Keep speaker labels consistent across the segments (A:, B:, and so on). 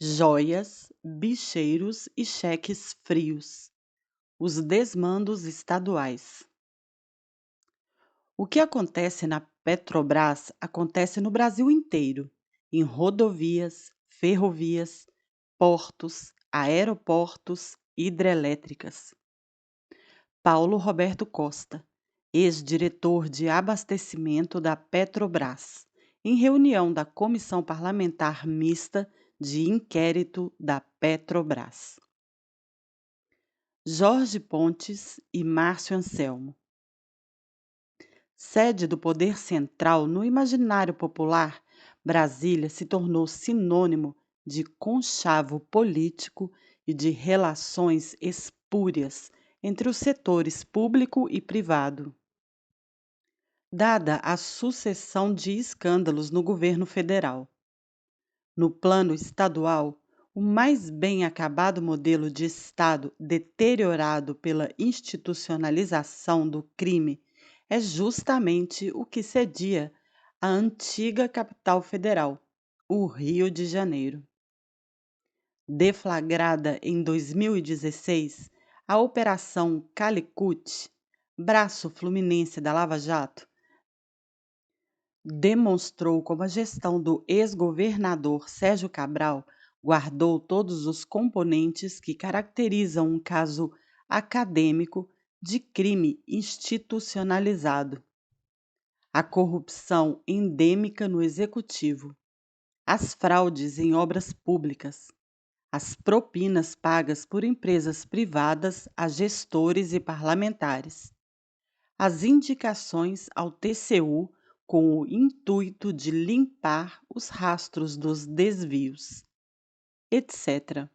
A: joias, bicheiros e cheques frios, os desmandos estaduais. O que acontece na Petrobras acontece no Brasil inteiro, em rodovias, ferrovias, portos, aeroportos, hidrelétricas. Paulo Roberto Costa, ex-diretor de abastecimento da Petrobras, em reunião da Comissão Parlamentar Mista de Inquérito da Petrobras. Jorge Pontes e Márcio Anselmo. Sede do poder central no imaginário popular, Brasília se tornou sinônimo de conchavo político e de relações espúrias entre os setores público e privado. Dada a sucessão de escândalos no governo federal. No plano estadual, o mais bem acabado modelo de Estado deteriorado pela institucionalização do crime é justamente o que cedia à antiga capital federal, o Rio de Janeiro. Deflagrada em 2016, a Operação Calicut, braço fluminense da Lava Jato, demonstrou como a gestão do ex-governador Sérgio Cabral guardou todos os componentes que caracterizam um caso acadêmico de crime institucionalizado. A corrupção endêmica no executivo, as fraudes em obras públicas, as propinas pagas por empresas privadas a gestores e parlamentares, as indicações ao TCU com o intuito de limpar os rastros dos desvios, etc.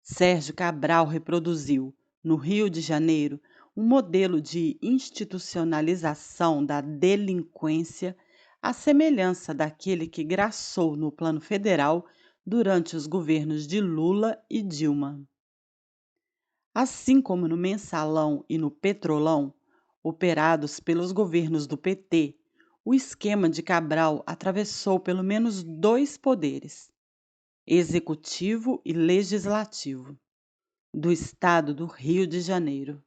A: Sérgio Cabral reproduziu, no Rio de Janeiro, um modelo de institucionalização da delinquência à semelhança daquele que graçou no plano federal durante os governos de Lula e Dilma. Assim como no Mensalão e no Petrolão, operados pelos governos do PT, o esquema de Cabral atravessou pelo menos dois poderes, executivo e legislativo, do estado do Rio de Janeiro.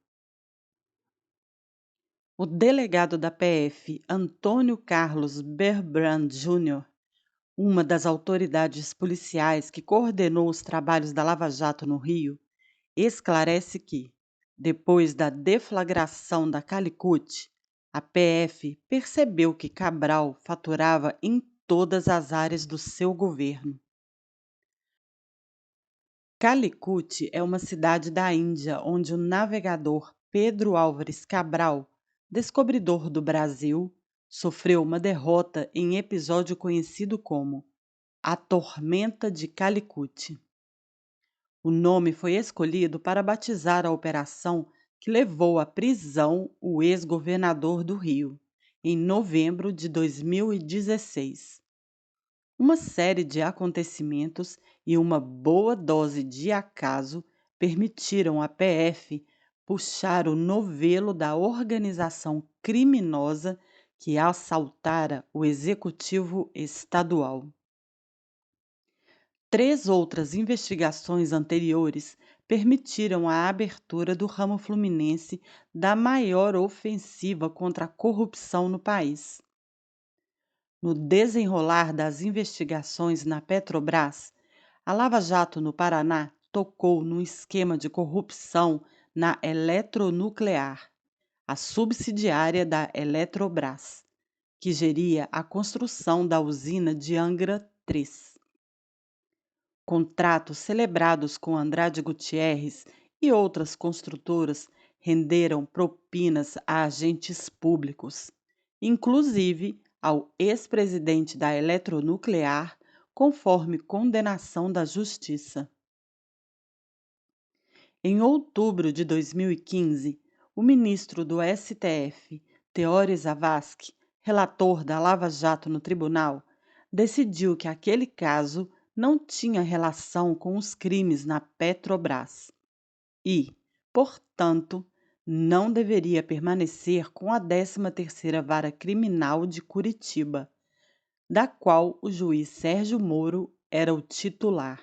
A: O delegado da PF, Antônio Carlos Berbrand Júnior, uma das autoridades policiais que coordenou os trabalhos da Lava Jato no Rio, esclarece que, depois da deflagração da Calicut, a PF percebeu que Cabral faturava em todas as áreas do seu governo. Calicut é uma cidade da Índia onde o navegador Pedro Álvares Cabral, descobridor do Brasil, sofreu uma derrota em episódio conhecido como a Tormenta de Calicut. O nome foi escolhido para batizar a operação que levou à prisão o ex-governador do Rio, em novembro de 2016. Uma série de acontecimentos e uma boa dose de acaso permitiram à PF puxar o novelo da organização criminosa que assaltara o executivo estadual. 3 outras investigações anteriores permitiram a abertura do ramo fluminense da maior ofensiva contra a corrupção no país. No desenrolar das investigações na Petrobras, a Lava Jato no Paraná tocou num esquema de corrupção na Eletronuclear, a subsidiária da Eletrobras, que geria a construção da usina de Angra 3. Contratos celebrados com Andrade Gutierrez e outras construtoras renderam propinas a agentes públicos, inclusive ao ex-presidente da Eletronuclear, conforme condenação da Justiça. Em outubro de 2015, o ministro do STF, Teori Zavascki, relator da Lava Jato no tribunal, decidiu que aquele caso não tinha relação com os crimes na Petrobras e, portanto, não deveria permanecer com a 13ª Vara Criminal de Curitiba, da qual o juiz Sérgio Moro era o titular.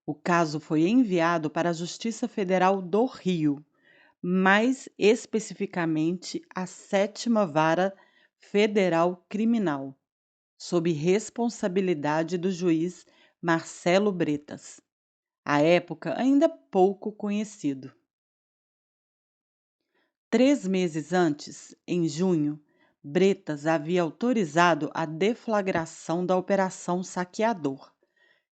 A: O caso foi enviado para a Justiça Federal do Rio, mais especificamente a Sétima Vara Federal Criminal, sob responsabilidade do juiz Marcelo Bretas, à época ainda pouco conhecido. 3 meses antes, em junho, Bretas havia autorizado a deflagração da Operação Saqueador,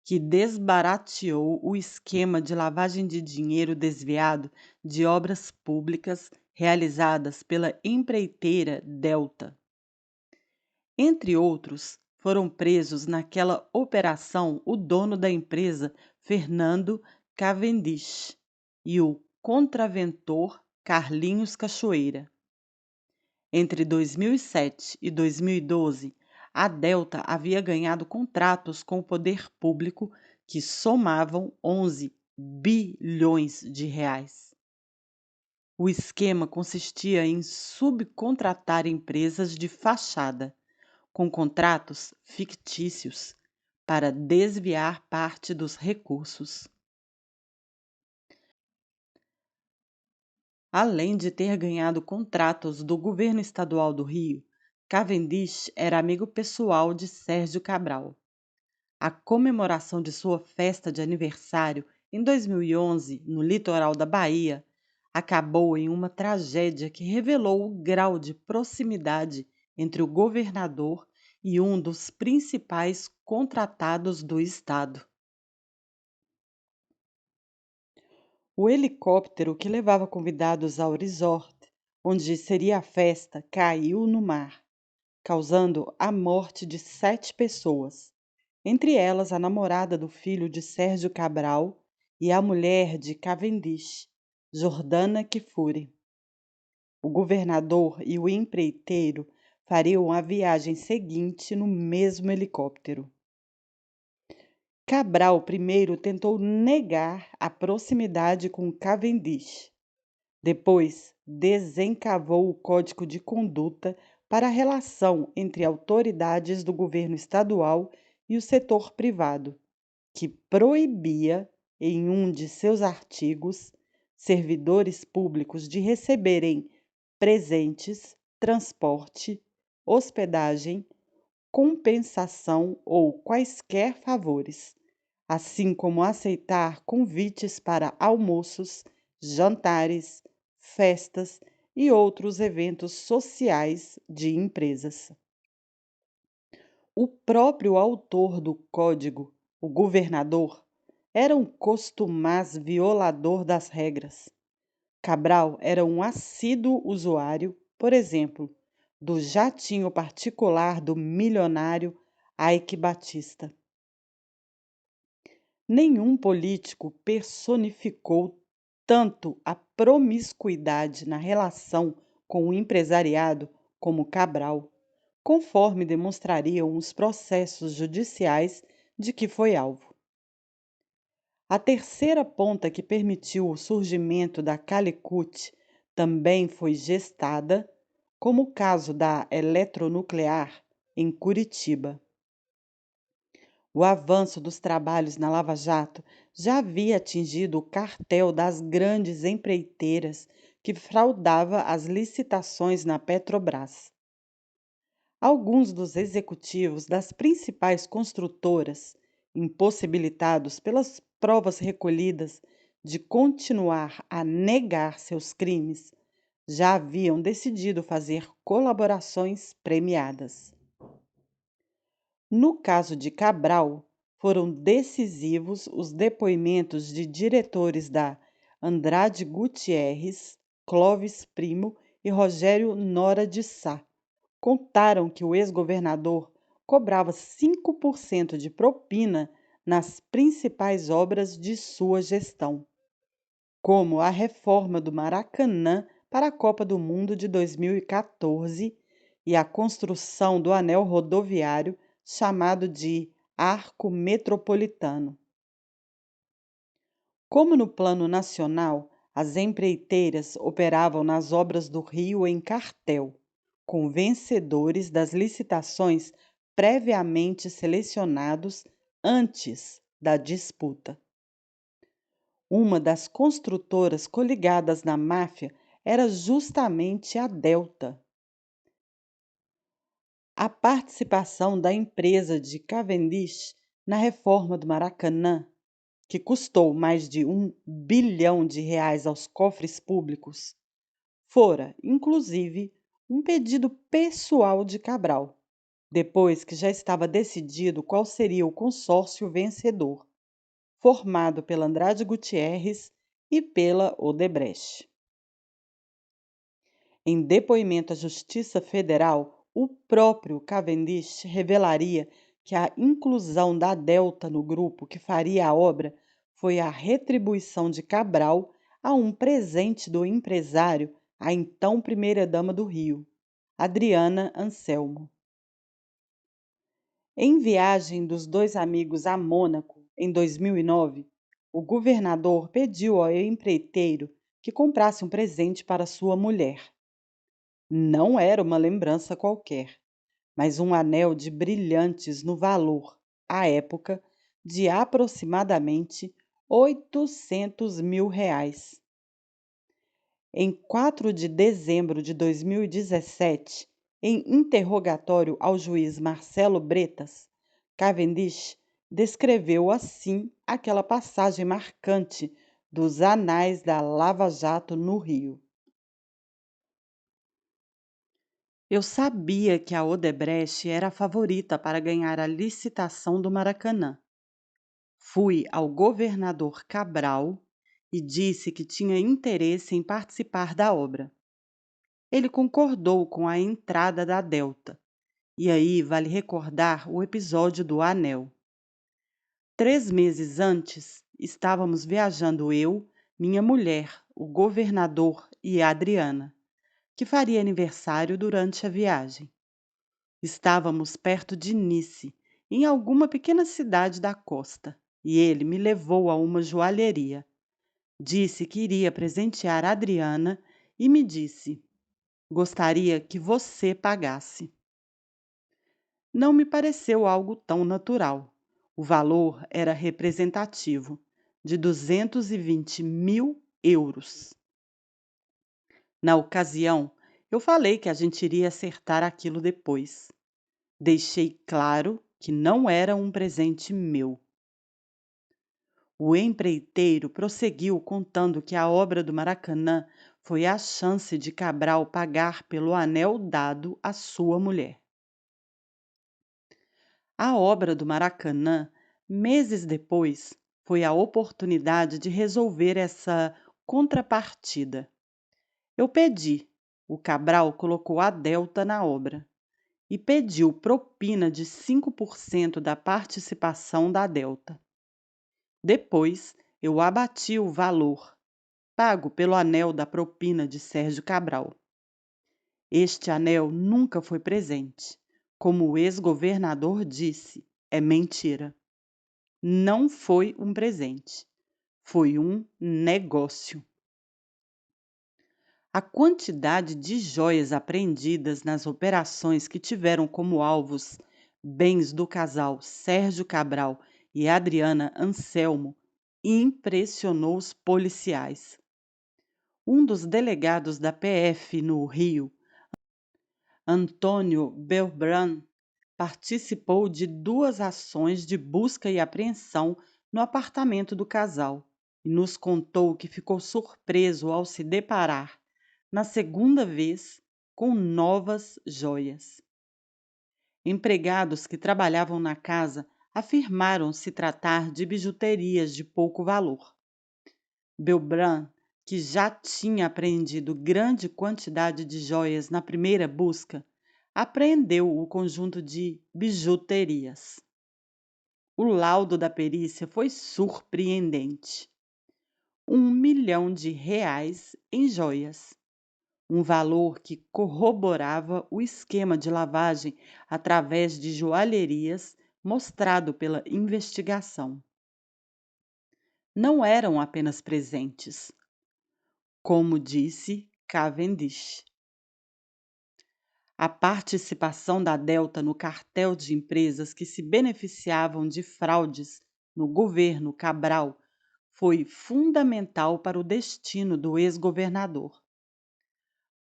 A: que desbarateou o esquema de lavagem de dinheiro desviado de obras públicas realizadas pela empreiteira Delta. Entre outros, foram presos naquela operação o dono da empresa, Fernando Cavendish, e o contraventor Carlinhos Cachoeira. Entre 2007 e 2012, a Delta havia ganhado contratos com o poder público que somavam 11 bilhões de reais. O esquema consistia em subcontratar empresas de fachada, com contratos fictícios, para desviar parte dos recursos. Além de ter ganhado contratos do governo estadual do Rio, Cavendish era amigo pessoal de Sérgio Cabral. A comemoração de sua festa de aniversário em 2011, no litoral da Bahia, acabou em uma tragédia que revelou o grau de proximidade entre o governador e um dos principais contratados do estado. O helicóptero que levava convidados ao resort, onde seria a festa, caiu no mar, causando a morte de 7 pessoas, entre elas a namorada do filho de Sérgio Cabral e a mulher de Cavendish, Jordana Kfouri. O governador e o empreiteiro fariam a viagem seguinte no mesmo helicóptero. Cabral primeiro tentou negar a proximidade com Cavendish. Depois, desencavou o código de conduta para a relação entre autoridades do governo estadual e o setor privado, que proibia, em um de seus artigos, servidores públicos de receberem presentes, transporte, hospedagem, compensação ou quaisquer favores, assim como aceitar convites para almoços, jantares, festas e outros eventos sociais de empresas. O próprio autor do código, o governador, era um costumaz violador das regras. Cabral era um assíduo usuário, por exemplo, do jatinho particular do milionário Eike Batista. Nenhum político personificou tanto a promiscuidade na relação com o empresariado como Cabral, conforme demonstrariam os processos judiciais de que foi alvo. A terceira ponta que permitiu o surgimento da Calicut também foi gestada, como o caso da eletronuclear em Curitiba. O avanço dos trabalhos na Lava Jato já havia atingido o cartel das grandes empreiteiras que fraudava as licitações na Petrobras. Alguns dos executivos das principais construtoras, impossibilitados pelas provas recolhidas de continuar a negar seus crimes, já haviam decidido fazer colaborações premiadas. No caso de Cabral, foram decisivos os depoimentos de diretores da Andrade Gutierrez, Clóvis Primo e Rogério Nora de Sá. Contaram que o ex-governador cobrava 5% de propina nas principais obras de sua gestão, como a reforma do Maracanã para a Copa do Mundo de 2014 e a construção do anel rodoviário chamado de Arco Metropolitano. Como no plano nacional, as empreiteiras operavam nas obras do Rio em cartel, com vencedores das licitações previamente selecionados antes da disputa. Uma das construtoras coligadas na máfia era justamente a Delta. A participação da empresa de Cavendish na reforma do Maracanã, que custou mais de R$ 1 bilhão aos cofres públicos, fora, inclusive, um pedido pessoal de Cabral, depois que já estava decidido qual seria o consórcio vencedor, formado pela Andrade Gutierrez e pela Odebrecht. Em depoimento à Justiça Federal, o próprio Cavendish revelaria que a inclusão da Delta no grupo que faria a obra foi a retribuição de Cabral a um presente do empresário à então primeira-dama do Rio, Adriana Anselmo. Em viagem dos dois amigos a Mônaco, em 2009, o governador pediu ao empreiteiro que comprasse um presente para sua mulher. Não era uma lembrança qualquer, mas um anel de brilhantes no valor, à época, de aproximadamente R$ 800 mil. Em 4 de dezembro de 2017, em interrogatório ao juiz Marcelo Bretas, Cavendish descreveu assim aquela passagem marcante dos anais da Lava Jato no Rio. Eu sabia que a Odebrecht era a favorita para ganhar a licitação do Maracanã. Fui ao governador Cabral e disse que tinha interesse em participar da obra. Ele concordou com a entrada da Delta. E aí vale recordar o episódio do anel. 3 meses antes, estávamos viajando eu, minha mulher, o governador e a Adriana, que faria aniversário durante a viagem. Estávamos perto de Nice, em alguma pequena cidade da costa, e ele me levou a uma joalheria. Disse que iria presentear a Adriana e me disse: gostaria que você pagasse. Não me pareceu algo tão natural. O valor era representativo, de 220 mil euros. Na ocasião, eu falei que a gente iria acertar aquilo depois. Deixei claro que não era um presente meu. O empreiteiro prosseguiu contando que a obra do Maracanã foi a chance de Cabral pagar pelo anel dado à sua mulher. A obra do Maracanã, meses depois, foi a oportunidade de resolver essa contrapartida. Eu pedi, o Cabral colocou a Delta na obra e pediu propina de 5% da participação da Delta. Depois, eu abati o valor, pago pelo anel da propina de Sérgio Cabral. Este anel nunca foi presente. Como o ex-governador disse, é mentira. Não foi um presente, foi um negócio. A quantidade de joias apreendidas nas operações que tiveram como alvos bens do casal Sérgio Cabral e Adriana Anselmo impressionou os policiais. Um dos delegados da PF no Rio, Antônio Belbran, participou de 2 ações de busca e apreensão no apartamento do casal e nos contou que ficou surpreso ao se deparar, na segunda vez, com novas joias. Empregados que trabalhavam na casa afirmaram se tratar de bijuterias de pouco valor. Belbran, que já tinha apreendido grande quantidade de joias na primeira busca, apreendeu o conjunto de bijuterias. O laudo da perícia foi surpreendente. R$ 1 milhão em joias. Um valor que corroborava o esquema de lavagem através de joalherias mostrado pela investigação. Não eram apenas presentes, como disse Cavendish. A participação da Delta no cartel de empresas que se beneficiavam de fraudes no governo Cabral foi fundamental para o destino do ex-governador.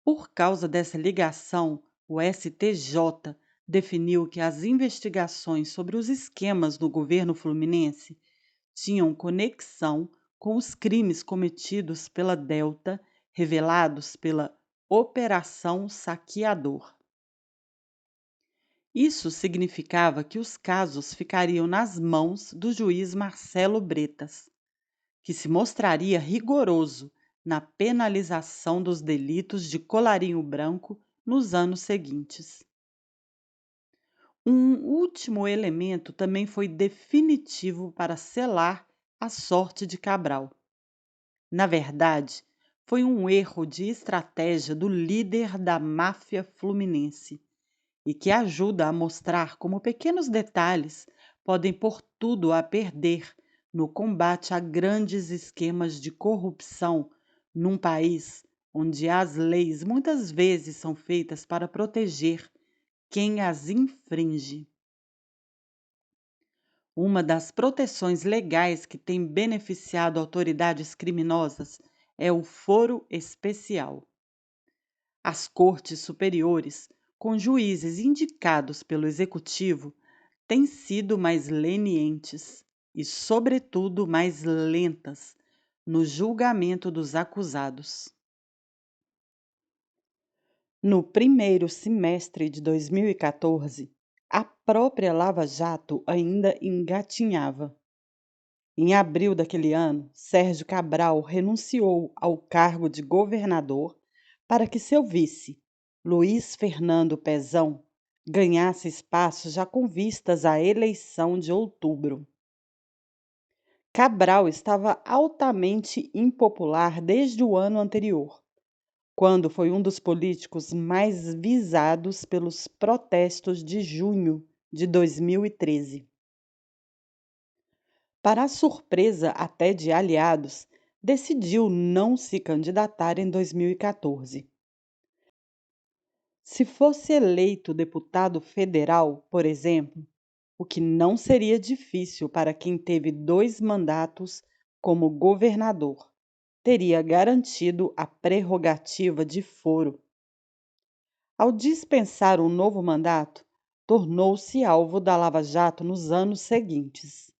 A: Por causa dessa ligação, o STJ definiu que as investigações sobre os esquemas do governo fluminense tinham conexão com os crimes cometidos pela Delta, revelados pela Operação Saqueador. Isso significava que os casos ficariam nas mãos do juiz Marcelo Bretas, que se mostraria rigoroso na penalização dos delitos de colarinho branco nos anos seguintes. Um último elemento também foi definitivo para selar a sorte de Cabral. Na verdade, foi um erro de estratégia do líder da máfia fluminense e que ajuda a mostrar como pequenos detalhes podem pôr tudo a perder no combate a grandes esquemas de corrupção num país onde as leis muitas vezes são feitas para proteger quem as infringe. Uma das proteções legais que tem beneficiado autoridades criminosas é o foro especial. As cortes superiores, com juízes indicados pelo executivo, têm sido mais lenientes e, sobretudo, mais lentas no julgamento dos acusados. No primeiro semestre de 2014, a própria Lava Jato ainda engatinhava. Em abril daquele ano, Sérgio Cabral renunciou ao cargo de governador para que seu vice, Luiz Fernando Pezão, ganhasse espaço já com vistas à eleição de outubro. Cabral estava altamente impopular desde o ano anterior, quando foi um dos políticos mais visados pelos protestos de junho de 2013. Para a surpresa até de aliados, decidiu não se candidatar em 2014. Se fosse eleito deputado federal, por exemplo, o que não seria difícil para quem teve 2 mandatos como governador, teria garantido a prerrogativa de foro. Ao dispensar um novo mandato, tornou-se alvo da Lava Jato nos anos seguintes.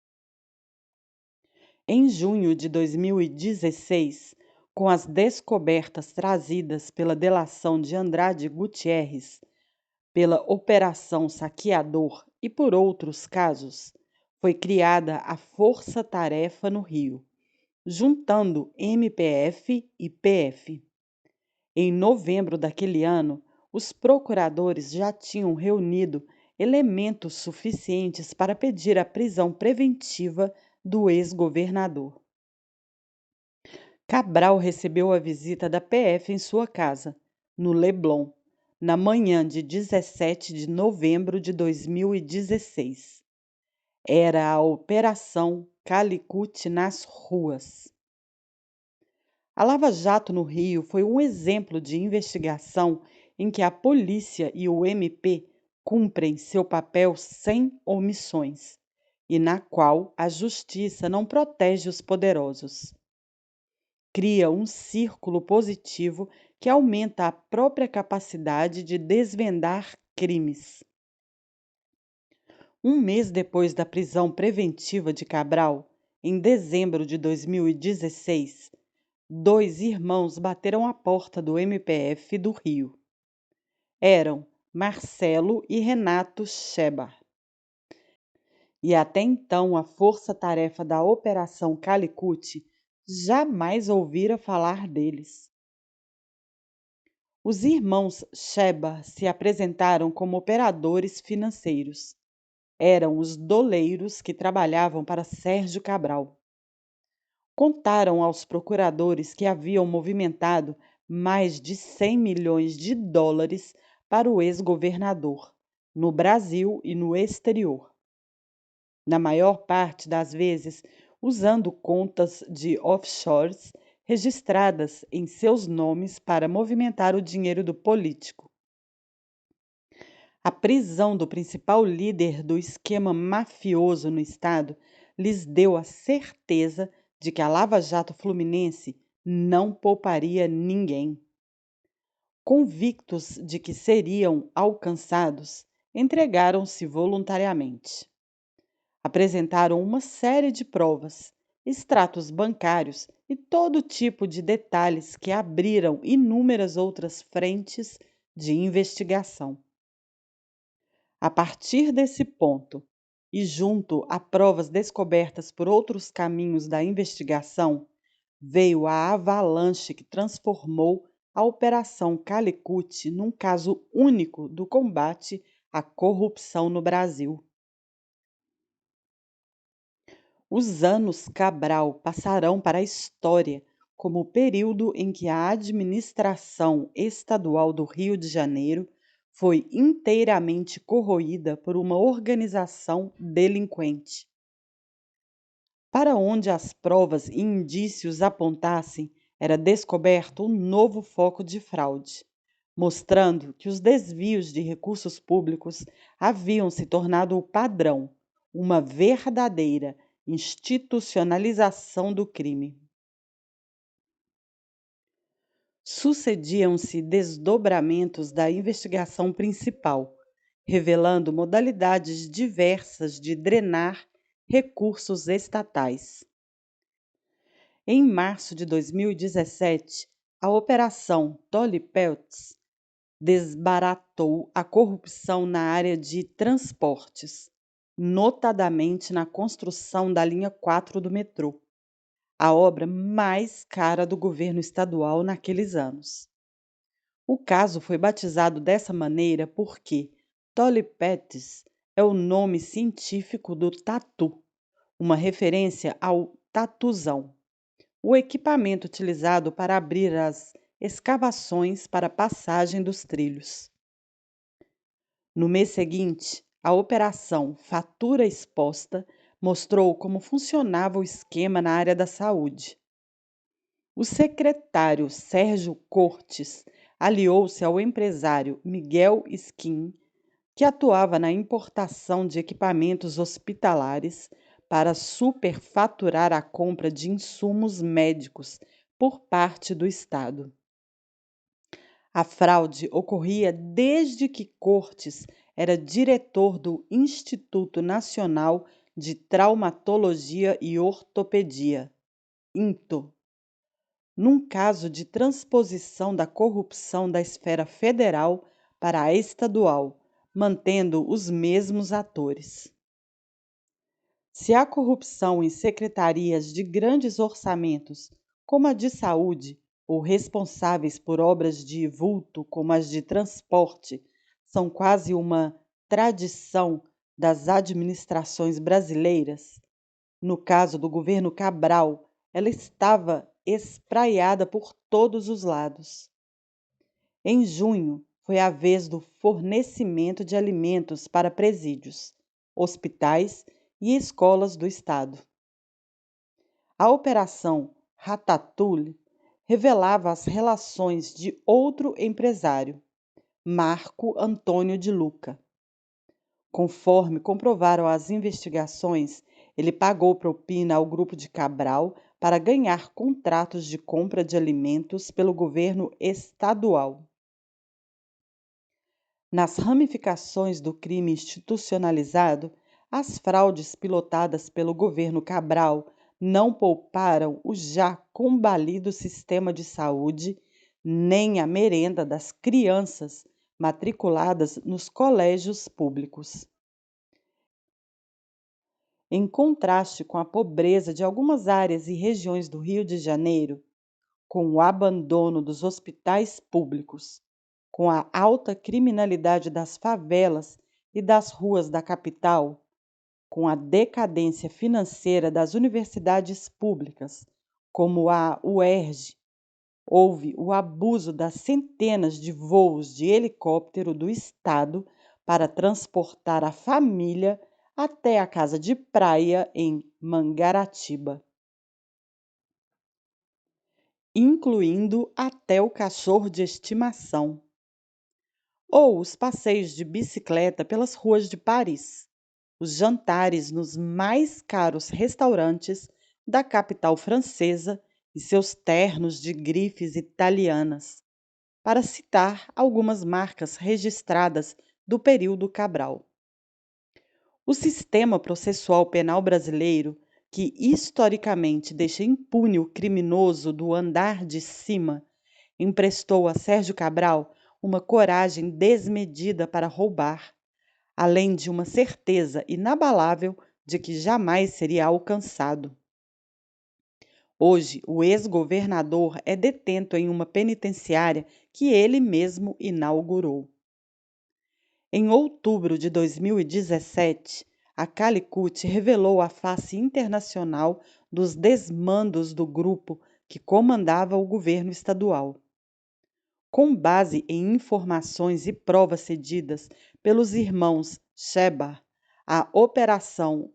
A: Em junho de 2016, com as descobertas trazidas pela delação de Andrade Gutierrez, pela Operação Saqueador e por outros casos, foi criada a Força Tarefa no Rio, juntando MPF e PF. Em novembro daquele ano, os procuradores já tinham reunido elementos suficientes para pedir a prisão preventiva do ex-governador. Cabral recebeu a visita da PF em sua casa, no Leblon, na manhã de 17 de novembro de 2016. Era a Operação Calicut nas ruas. A Lava Jato no Rio foi um exemplo de investigação em que a polícia e o MP cumprem seu papel sem omissões e na qual a justiça não protege os poderosos. Cria um círculo positivo que aumenta a própria capacidade de desvendar crimes. Um mês depois da prisão preventiva de Cabral, em dezembro de 2016, 2 irmãos bateram à porta do MPF do Rio. Eram Marcelo e Renato Scheber. E até então a força-tarefa da Operação Calicut jamais ouvira falar deles. Os irmãos Scheber se apresentaram como operadores financeiros. Eram os doleiros que trabalhavam para Sérgio Cabral. Contaram aos procuradores que haviam movimentado mais de 100 milhões de dólares para o ex-governador, no Brasil e no exterior. Na maior parte das vezes, usando contas de offshores registradas em seus nomes para movimentar o dinheiro do político. A prisão do principal líder do esquema mafioso no estado lhes deu a certeza de que a Lava Jato Fluminense não pouparia ninguém. Convictos de que seriam alcançados, entregaram-se voluntariamente. Apresentaram uma série de provas, extratos bancários e todo tipo de detalhes que abriram inúmeras outras frentes de investigação. A partir desse ponto, e junto a provas descobertas por outros caminhos da investigação, veio a avalanche que transformou a Operação Calicut num caso único do combate à corrupção no Brasil. Os anos Cabral passarão para a história como o período em que a administração estadual do Rio de Janeiro foi inteiramente corroída por uma organização delinquente. Para onde as provas e indícios apontassem, era descoberto um novo foco de fraude, mostrando que os desvios de recursos públicos haviam se tornado o padrão, uma verdadeira institucionalização do crime. Sucediam-se desdobramentos da investigação principal, revelando modalidades diversas de drenar recursos estatais. Em março de 2017, a Operação Tolly Peltz desbaratou a corrupção na área de transportes, notadamente na construção da linha 4 do metrô, a obra mais cara do governo estadual naqueles anos. O caso foi batizado dessa maneira porque Tolly Peltz é o nome científico do tatu, uma referência ao tatuzão, o equipamento utilizado para abrir as escavações para a passagem dos trilhos. No mês seguinte, a Operação Fatura Exposta mostrou como funcionava o esquema na área da saúde. O secretário Sérgio Cortes aliou-se ao empresário Miguel Skin, que atuava na importação de equipamentos hospitalares para superfaturar a compra de insumos médicos por parte do Estado. A fraude ocorria desde que Cortes era diretor do Instituto Nacional de Traumatologia e Ortopedia, INTO, num caso de transposição da corrupção da esfera federal para a estadual, mantendo os mesmos atores. Se a corrupção em secretarias de grandes orçamentos, como a de saúde, ou responsáveis por obras de vulto, como as de transporte, são quase uma tradição das administrações brasileiras, no caso do governo Cabral, ela estava espraiada por todos os lados. Em junho, foi a vez do fornecimento de alimentos para presídios, hospitais e escolas do Estado. A Operação Ratatouille revelava as relações de outro empresário, Marco Antônio de Luca. Conforme comprovaram as investigações, ele pagou propina ao grupo de Cabral para ganhar contratos de compra de alimentos pelo governo estadual. Nas ramificações do crime institucionalizado, as fraudes pilotadas pelo governo Cabral não pouparam o já combalido sistema de saúde, nem a merenda das crianças matriculadas nos colégios públicos. Em contraste com a pobreza de algumas áreas e regiões do Rio de Janeiro, com o abandono dos hospitais públicos, com a alta criminalidade das favelas e das ruas da capital, com a decadência financeira das universidades públicas, como a UERJ, houve o abuso das centenas de voos de helicóptero do Estado para transportar a família até a casa de praia em Mangaratiba, incluindo até o cachorro de estimação. ou os passeios de bicicleta pelas ruas de Paris, os jantares nos mais caros restaurantes da capital francesa e seus ternos de grifes italianas, para citar algumas marcas registradas do período Cabral. O sistema processual penal brasileiro, que historicamente deixa impune o criminoso do andar de cima, emprestou a Sérgio Cabral uma coragem desmedida para roubar, além de uma certeza inabalável de que jamais seria alcançado. Hoje, o ex-governador é detento em uma penitenciária que ele mesmo inaugurou. Em outubro de 2017, a Calicut revelou a face internacional dos desmandos do grupo que comandava o governo estadual. Com base em informações e provas cedidas pelos irmãos Shebar, a Operação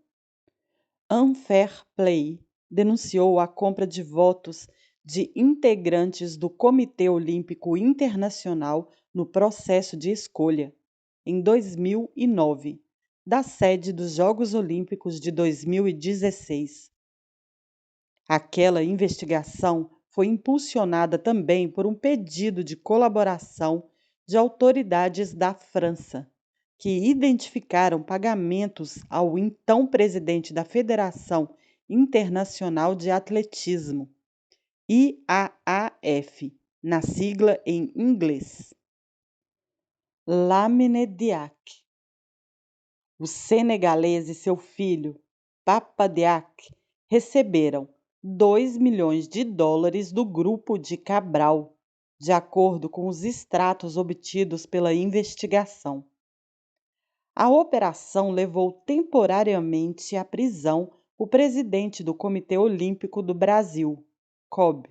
A: Unfair Play denunciou a compra de votos de integrantes do Comitê Olímpico Internacional no processo de escolha, em 2009, da sede dos Jogos Olímpicos de 2016. Aquela investigação foi impulsionada também por um pedido de colaboração de autoridades da França, que identificaram pagamentos ao então presidente da Federação Internacional de Atletismo, IAAF, na sigla em inglês. Lamine Diack. O senegalês e seu filho, Papa Diack, receberam 2 milhões de dólares do grupo de Cabral, de acordo com os extratos obtidos pela investigação. A operação levou temporariamente à prisão o presidente do Comitê Olímpico do Brasil, COB,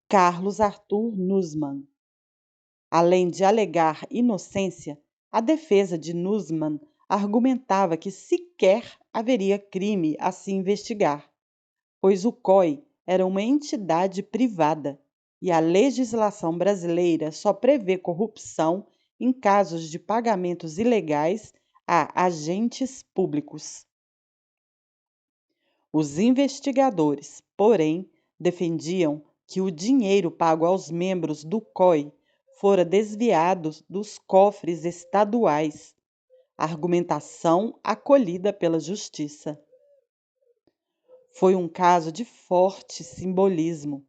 A: Carlos Arthur Nussmann. Além de alegar inocência, a defesa de Nussmann argumentava que sequer haveria crime a se investigar, pois o COI era uma entidade privada e a legislação brasileira só prevê corrupção em casos de pagamentos ilegais a agentes públicos. Os investigadores, porém, defendiam que o dinheiro pago aos membros do COI fora desviado dos cofres estaduais, argumentação acolhida pela Justiça. Foi um caso de forte simbolismo.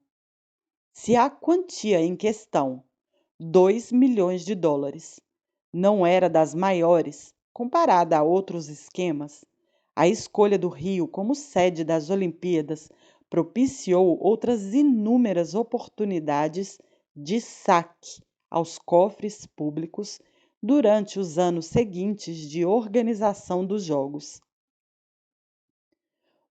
A: Se a quantia em questão, 2 milhões de dólares, não era das maiores comparada a outros esquemas, a escolha do Rio como sede das Olimpíadas propiciou outras inúmeras oportunidades de saque aos cofres públicos durante os anos seguintes de organização dos Jogos.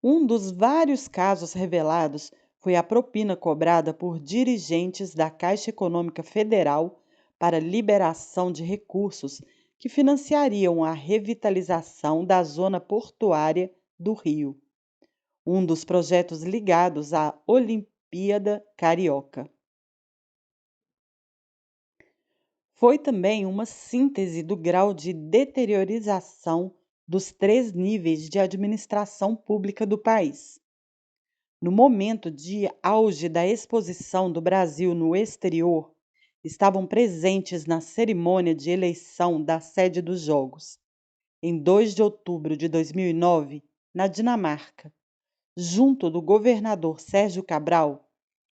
A: Um dos vários casos revelados foi a propina cobrada por dirigentes da Caixa Econômica Federal para liberação de recursos que financiariam a revitalização da zona portuária do Rio, um dos projetos ligados à Olimpíada Carioca. Foi também uma síntese do grau de deteriorização dos 3 níveis de administração pública do país. No momento de auge da exposição do Brasil no exterior, estavam presentes na cerimônia de eleição da sede dos Jogos, em 2 de outubro de 2009, na Dinamarca, junto do governador Sérgio Cabral,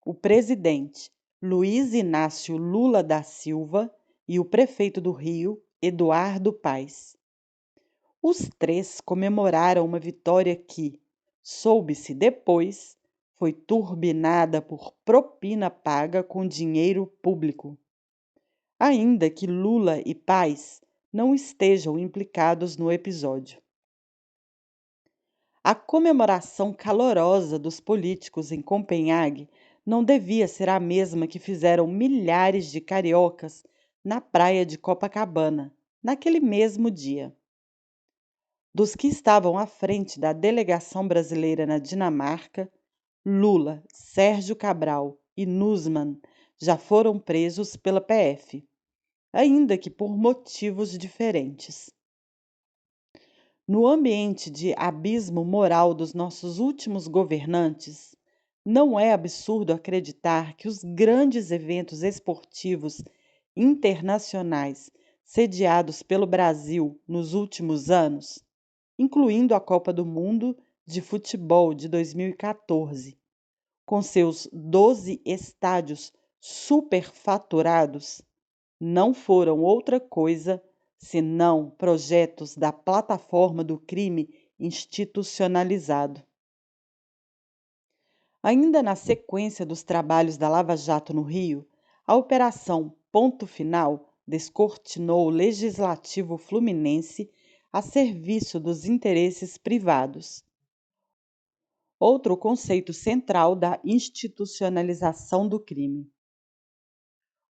A: o presidente Luiz Inácio Lula da Silva e o prefeito do Rio, Eduardo Paes. Os 3 comemoraram uma vitória que, soube-se depois, foi turbinada por propina paga com dinheiro público. Ainda que Lula e Paes não estejam implicados no episódio. A comemoração calorosa dos políticos em Copenhague não devia ser a mesma que fizeram milhares de cariocas na praia de Copacabana, naquele mesmo dia. Dos que estavam à frente da delegação brasileira na Dinamarca, Lula, Sérgio Cabral e Nussmann já foram presos pela PF. ainda que por motivos diferentes. No ambiente de abismo moral dos nossos últimos governantes, não é absurdo acreditar que os grandes eventos esportivos internacionais sediados pelo Brasil nos últimos anos, incluindo a Copa do Mundo de Futebol de 2014, com seus 12 estádios superfaturados, não foram outra coisa senão projetos da plataforma do crime institucionalizado. Ainda na sequência dos trabalhos da Lava Jato no Rio, a Operação Ponto Final descortinou o legislativo fluminense a serviço dos interesses privados. Outro conceito central da institucionalização do crime.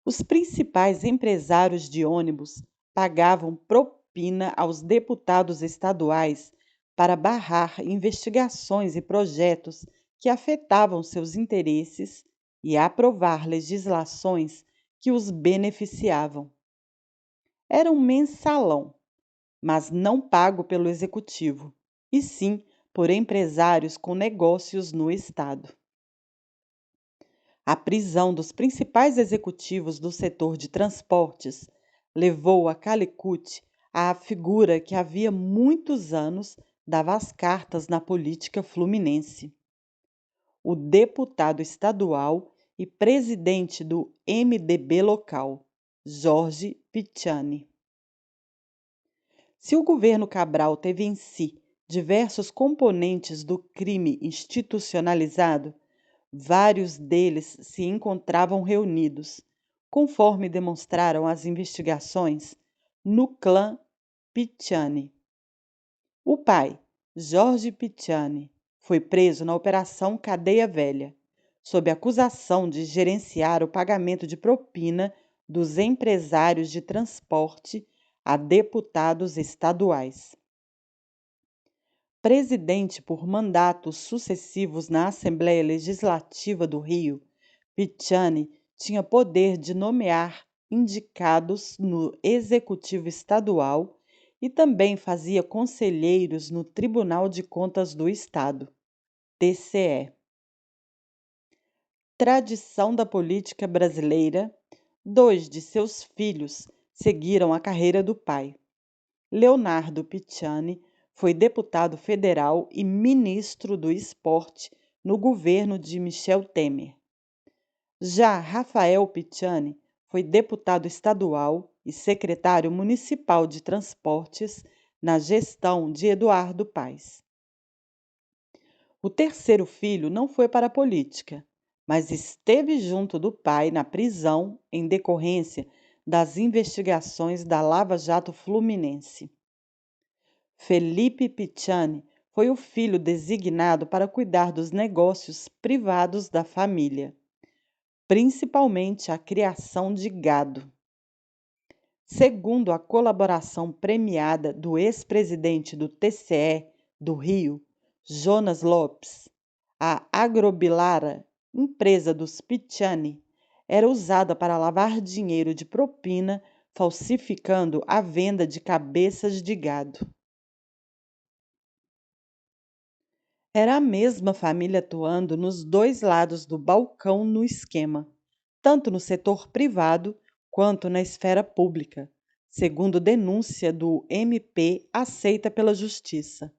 A: Os principais empresários de ônibus pagavam propina aos deputados estaduais para barrar investigações e projetos que afetavam seus interesses e aprovar legislações que os beneficiavam. Era um mensalão, mas não pago pelo executivo, e sim por empresários com negócios no Estado. A prisão dos principais executivos do setor de transportes levou a Calicut à figura que havia muitos anos dava as cartas na política fluminense. O deputado estadual e presidente do MDB local, Jorge Piccani. Se o governo Cabral teve em si diversos componentes do crime institucionalizado, vários deles se encontravam reunidos, conforme demonstraram as investigações, no clã Piccani. O pai, Jorge Piccani, foi preso na Operação Cadeia Velha, sob acusação de gerenciar o pagamento de propina dos empresários de transporte a deputados estaduais. Presidente por mandatos sucessivos na Assembleia Legislativa do Rio, Piccani tinha poder de nomear indicados no Executivo Estadual e também fazia conselheiros no Tribunal de Contas do Estado, TCE. Tradição da política brasileira, 2 de seus filhos seguiram a carreira do pai. Leonardo Piccani foi deputado federal e ministro do Esporte no governo de Michel Temer. Já Rafael Piccani foi deputado estadual e secretário municipal de transportes na gestão de Eduardo Paes. O terceiro filho não foi para a política, mas esteve junto do pai na prisão em decorrência das investigações da Lava Jato Fluminense. Felipe Piccani foi o filho designado para cuidar dos negócios privados da família, principalmente a criação de gado. Segundo a colaboração premiada do ex-presidente do TCE do Rio, Jonas Lopes, a Agrobilara, empresa dos Piccani, era usada para lavar dinheiro de propina, falsificando a venda de cabeças de gado. Era a mesma família atuando nos dois lados do balcão no esquema, tanto no setor privado quanto na esfera pública, segundo denúncia do MP aceita pela Justiça.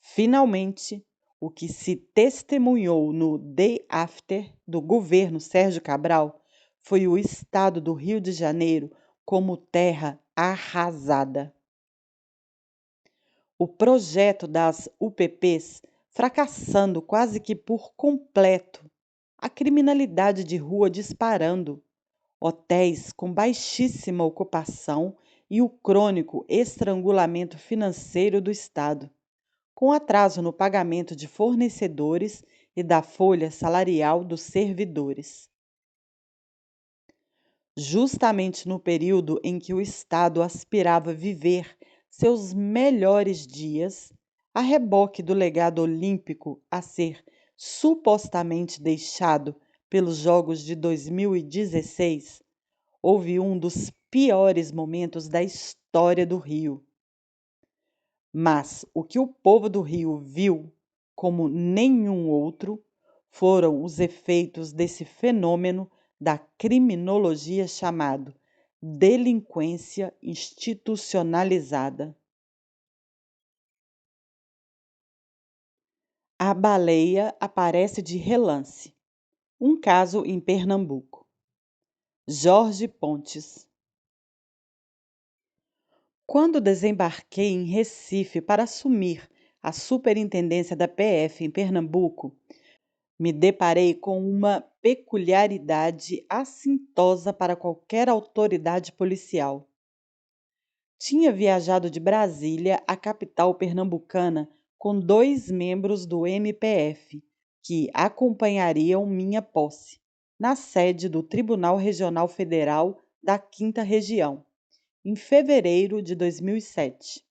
A: Finalmente, o que se testemunhou no Day After do governo Sérgio Cabral foi o estado do Rio de Janeiro como terra arrasada. O projeto das UPPs fracassando quase que por completo, a criminalidade de rua disparando, hotéis com baixíssima ocupação e o crônico estrangulamento financeiro do Estado, com atraso no pagamento de fornecedores e da folha salarial dos servidores. Justamente no período em que o Estado aspirava viver seus melhores dias, a reboque do legado olímpico a ser supostamente deixado pelos Jogos de 2016, houve um dos piores momentos da história do Rio. Mas o que o povo do Rio viu, como nenhum outro, foram os efeitos desse fenômeno da criminologia chamado delinquência institucionalizada. A baleia aparece de relance. Um caso em Pernambuco. Jorge Pontes. Quando desembarquei em Recife para assumir a superintendência da PF em Pernambuco, me deparei com uma peculiaridade assintosa para qualquer autoridade policial. Tinha viajado de Brasília à capital pernambucana com 2 membros do MPF, que acompanhariam minha posse, na sede do Tribunal Regional Federal da 5ª Região, em fevereiro de 2007.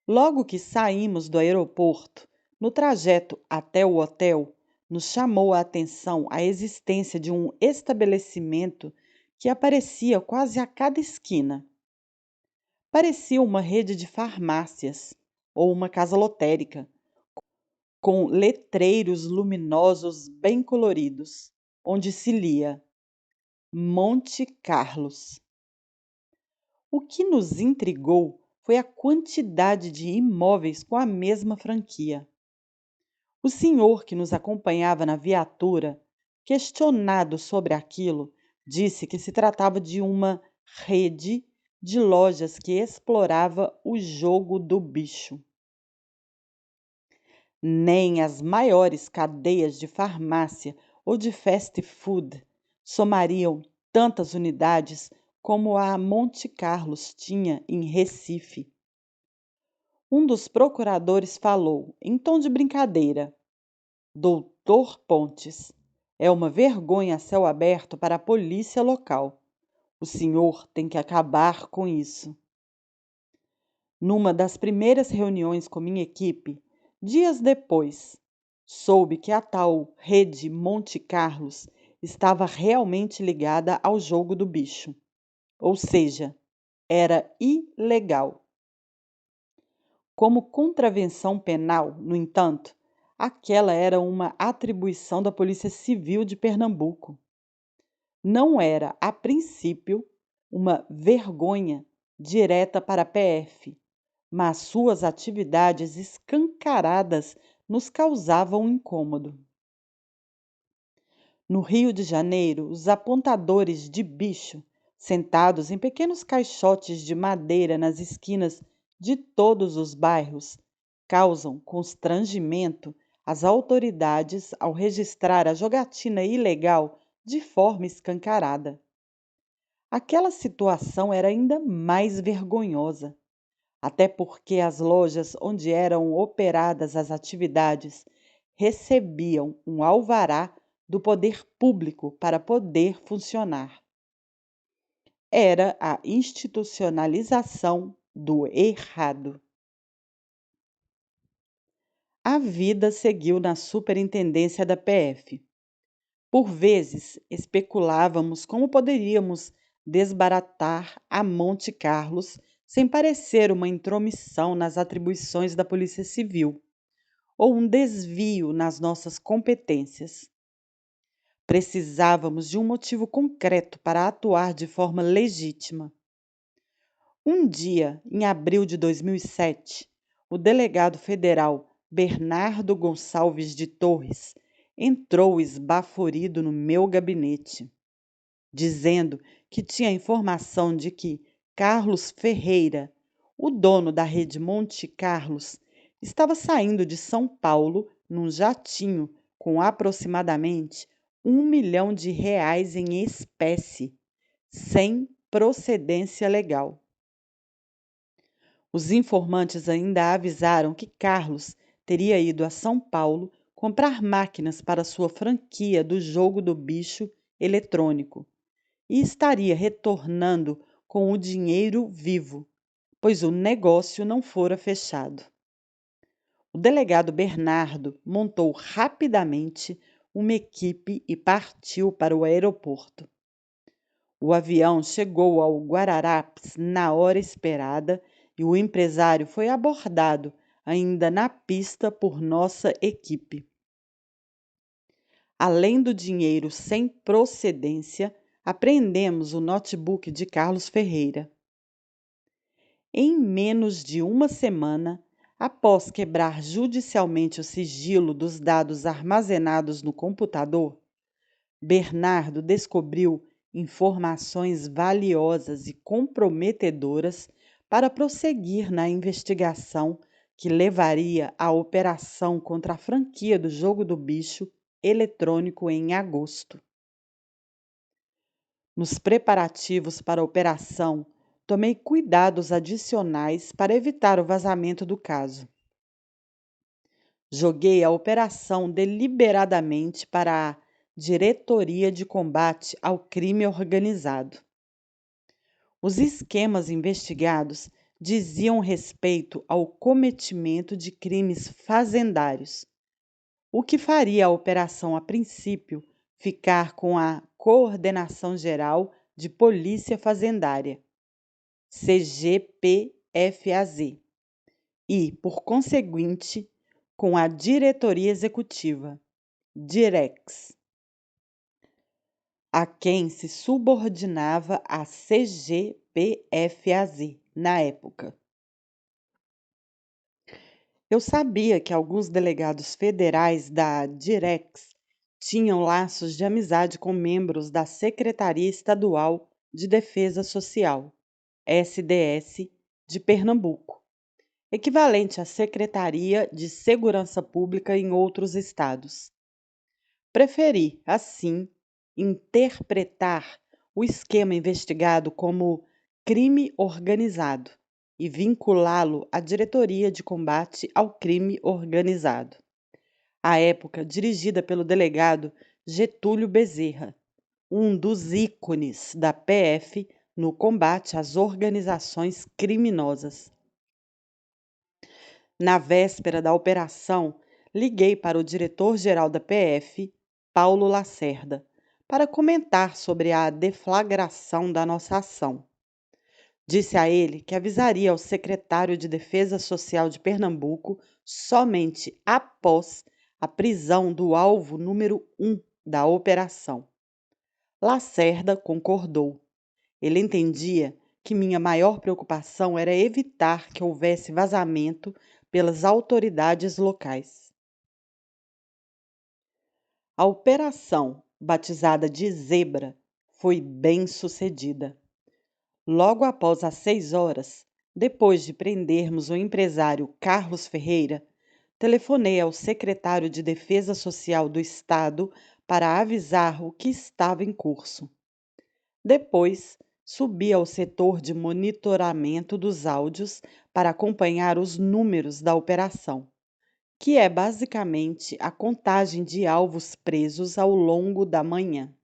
A: Logo que saímos do aeroporto, no trajeto até o hotel, nos chamou a atenção a existência de um estabelecimento que aparecia quase a cada esquina. Parecia uma rede de farmácias ou uma casa lotérica, com letreiros luminosos bem coloridos, onde se lia Monte Carlos. O que nos intrigou foi a quantidade de imóveis com a mesma franquia. O senhor que nos acompanhava na viatura, questionado sobre aquilo, disse que se tratava de uma rede de lojas que explorava o jogo do bicho. Nem as maiores cadeias de farmácia ou de fast food somariam tantas unidades como a Monte Carlos tinha em Recife. Um dos procuradores falou, em tom de brincadeira: Doutor Pontes, é uma vergonha a céu aberto para a polícia local. O senhor tem que acabar com isso. Numa das primeiras reuniões com minha equipe, dias depois, soube que a tal rede Monte Carlos estava realmente ligada ao jogo do bicho. Ou seja, era ilegal. Como contravenção penal, no entanto, aquela era uma atribuição da Polícia Civil de Pernambuco. Não era, a princípio, uma vergonha direta para a PF, mas suas atividades escancaradas nos causavam incômodo. No Rio de Janeiro, os apontadores de bicho, sentados em pequenos caixotes de madeira nas esquinas de todos os bairros, causam constrangimento às autoridades ao registrar a jogatina ilegal de forma escancarada. Aquela situação era ainda mais vergonhosa, até porque as lojas onde eram operadas as atividades recebiam um alvará do poder público para poder funcionar. Era a institucionalização do errado. A vida seguiu na superintendência da PF. Por vezes, especulávamos como poderíamos desbaratar a Monte Carlos sem parecer uma intromissão nas atribuições da Polícia Civil ou um desvio nas nossas competências. Precisávamos de um motivo concreto para atuar de forma legítima. Um dia, em abril de 2007, o delegado federal Bernardo Gonçalves de Torres entrou esbaforido no meu gabinete, dizendo que tinha informação de que Carlos Ferreira, o dono da rede Monte Carlos, estava saindo de São Paulo num jatinho com aproximadamente R$ 1 milhão em espécie, sem procedência legal. Os informantes ainda avisaram que Carlos teria ido a São Paulo comprar máquinas para sua franquia do jogo do bicho eletrônico e estaria retornando com o dinheiro vivo, pois o negócio não fora fechado. O delegado Bernardo montou rapidamente uma equipe e partiu para o aeroporto. O avião chegou ao Guararapes na hora esperada e o empresário foi abordado ainda na pista por nossa equipe. Além do dinheiro sem procedência, apreendemos o notebook de Carlos Ferreira. Em menos de uma semana, após quebrar judicialmente o sigilo dos dados armazenados no computador, Bernardo descobriu informações valiosas e comprometedoras para prosseguir na investigação que levaria à operação contra a franquia do Jogo do Bicho eletrônico em agosto. Nos preparativos para a operação, tomei cuidados adicionais para evitar o vazamento do caso. Joguei a operação deliberadamente para a Diretoria de Combate ao Crime Organizado. Os esquemas investigados diziam respeito ao cometimento de crimes fazendários, o que faria a operação, a princípio, ficar com a Coordenação Geral de Polícia Fazendária, CGPFAZ, e, por conseguinte, com a Diretoria Executiva, Direx, a quem se subordinava a CGPFAZ na época. Eu sabia que alguns delegados federais da Direx tinham laços de amizade com membros da Secretaria Estadual de Defesa Social, SDS, de Pernambuco, equivalente à Secretaria de Segurança Pública em outros estados. Preferi, assim, interpretar o esquema investigado como crime organizado e vinculá-lo à Diretoria de Combate ao Crime Organizado, à época dirigida pelo delegado Getúlio Bezerra, um dos ícones da PF no combate às organizações criminosas. Na véspera da operação, liguei para o diretor-geral da PF, Paulo Lacerda, para comentar sobre a deflagração da nossa ação. Disse a ele que avisaria ao secretário de Defesa Social de Pernambuco somente após a prisão do alvo número 1 da operação. Lacerda concordou. Ele entendia que minha maior preocupação era evitar que houvesse vazamento pelas autoridades locais. A operação, batizada de Zebra, foi bem sucedida. Logo após as 6 horas, depois de prendermos o empresário Carlos Ferreira, telefonei ao secretário de Defesa Social do Estado para avisar o que estava em curso. Depois, subi ao setor de monitoramento dos áudios para acompanhar os números da operação, que é basicamente a contagem de alvos presos ao longo da manhã.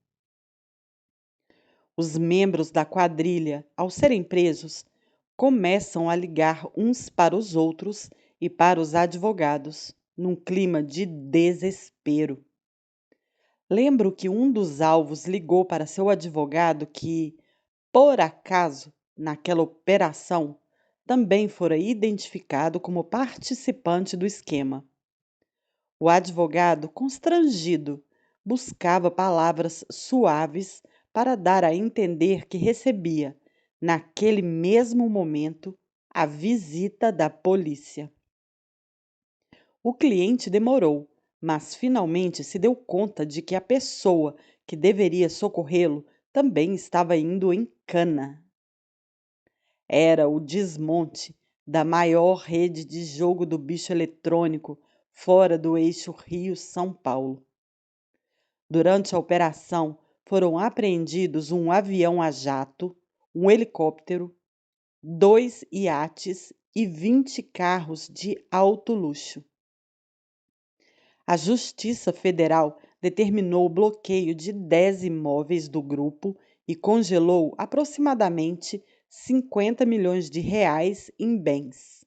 A: Os membros da quadrilha, ao serem presos, começam a ligar uns para os outros e para os advogados, num clima de desespero. Lembro que um dos alvos ligou para seu advogado que, por acaso, naquela operação, também fora identificado como participante do esquema. O advogado, constrangido, buscava palavras suaves para dar a entender que recebia, naquele mesmo momento, a visita da polícia. O cliente demorou, mas finalmente se deu conta de que a pessoa que deveria socorrê-lo também estava indo em cana. Era o desmonte da maior rede de jogo do bicho eletrônico fora do eixo Rio-São Paulo. Durante a operação, foram apreendidos um avião a jato, um helicóptero, 2 iates e 20 carros de alto luxo. A Justiça Federal determinou o bloqueio de 10 imóveis do grupo e congelou aproximadamente 50 milhões de reais em bens.